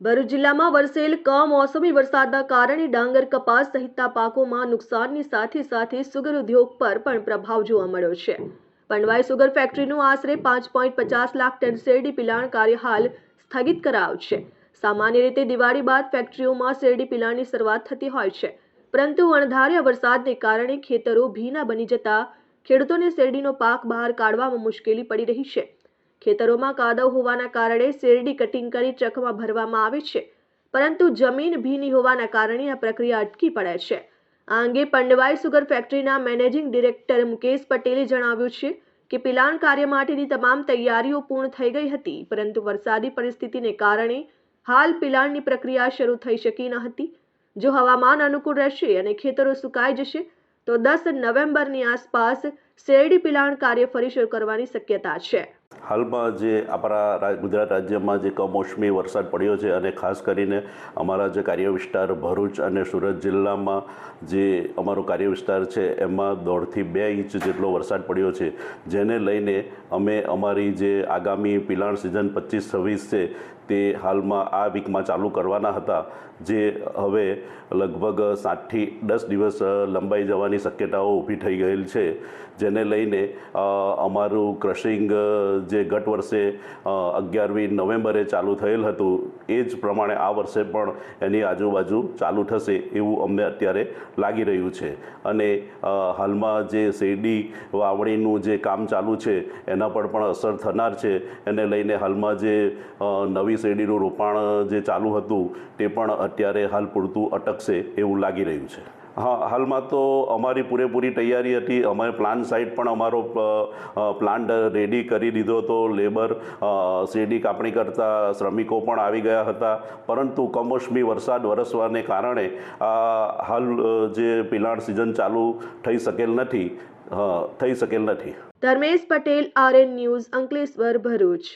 ભરૂચ જિલ્લામાં વરસેલ કમોસમી વરસાદના કારણે ડાંગર, કપાસ સહિતના પાકોમાં નુકસાનની સાથે સુગર ઉદ્યોગ પર પણ પ્રભાવ જોવા મળ્યો છે. પંડવાઈ સુગર ફેક્ટરીનું આશરે 5.50 લાખ ટન શેરડી પિલાણ કાર્ય હાલ સ્થગિત કરાયું છે. સામાન્ય રીતે દિવાળી બાદ ફેક્ટરીઓમાં શેરડી પિલાણની શરૂઆત થતી હોય છે, પરંતુ અણધાર્યા વરસાદને કારણે ખેતરો ભીના બની જતા ખેડૂતોને શેરડીનો પાક બહાર કાઢવામાં મુશ્કેલી પડી રહી છે. ખેતરોમાં કાદવ હોવાના કારણે શેરડી કટિંગ કરી ટ્રકમાં ભરવામાં આવે છે, પરંતુ જમીન ભીની હોવાના કારણે આ પ્રક્રિયા અટકી પડે છે. આ અંગે પંડવાઈ સુગર ફેક્ટરીના મેનેજિંગ ડિરેક્ટર મુકેશ પટેલે જણાવ્યું છે કે પિલાણ કાર્ય માટેની તમામ તૈયારીઓ પૂર્ણ થઈ ગઈ હતી, પરંતુ વરસાદી પરિસ્થિતિને કારણે હાલ પિલાણની પ્રક્રિયા શરૂ થઈ શકી ન હતી. જો હવામાન અનુકૂળ રહેશે અને ખેતરો સુકાઈ જશે તો 10 નવેમ્બરની આસપાસ શેરડી પિલાણ કાર્ય ફરી શરૂ કરવાની શક્યતા છે. હાલમાં જે આપણા ગુજરાત રાજ્યમાં જે કમોસમી વરસાદ પડ્યો છે અને ખાસ કરીને અમારા જે કાર્ય વિસ્તાર ભરૂચ અને સુરત જિલ્લામાં જે અમારો કાર્ય વિસ્તાર છે એમાં 1.5 થી 2 ઇંચ જેટલો વરસાદ પડ્યો છે, જેને લઈને અમે અમારી જે આગામી પિલાણ સિઝન 25-26 છે તે હાલમાં આ વીકમાં ચાલુ કરવાના હતા, જે હવે લગભગ 7 થી 10 દિવસ લંબાઈ જવાની શક્યતાઓ ઊભી થઈ ગયેલ છે, જેને લઈને અમારું ક્રશિંગ જે ગત વર્ષે 11મી નવેમ્બરે ચાલુ થયેલ હતું એ જ પ્રમાણે આ વર્ષે પણ એની આજુબાજુ ચાલુ થશે એવું અમને અત્યારે લાગી રહ્યું છે. અને હાલમાં જે શેરડી વાવણીનું જે કામ ચાલુ છે એના પર પણ અસર થનાર છે. એને લઈને હાલમાં જે નવી શેરડીનું રોપાણ જે ચાલુ હતું તે પણ અત્યારે હાલ પૂરતું અટકશે એવું લાગી રહ્યું છે. હા, હાલમાં તો અમારી પૂરેપૂરી તૈયારી હતી. અમે પ્લાન્ટ સાઇટ પણ અમારો પ્લાન્ટ રેડી કરી દીધો હતો. લેબર, શેરડી કાપણી કરતા શ્રમિકો પણ આવી ગયા હતા, પરંતુ કમોસમી વરસાદ વરસવાને કારણે હાલ જે પિલાણ સિઝન ચાલુ થઈ શકેલ નથી. Dharmesh Patel, RN news, Ankleshwar, Bharuch.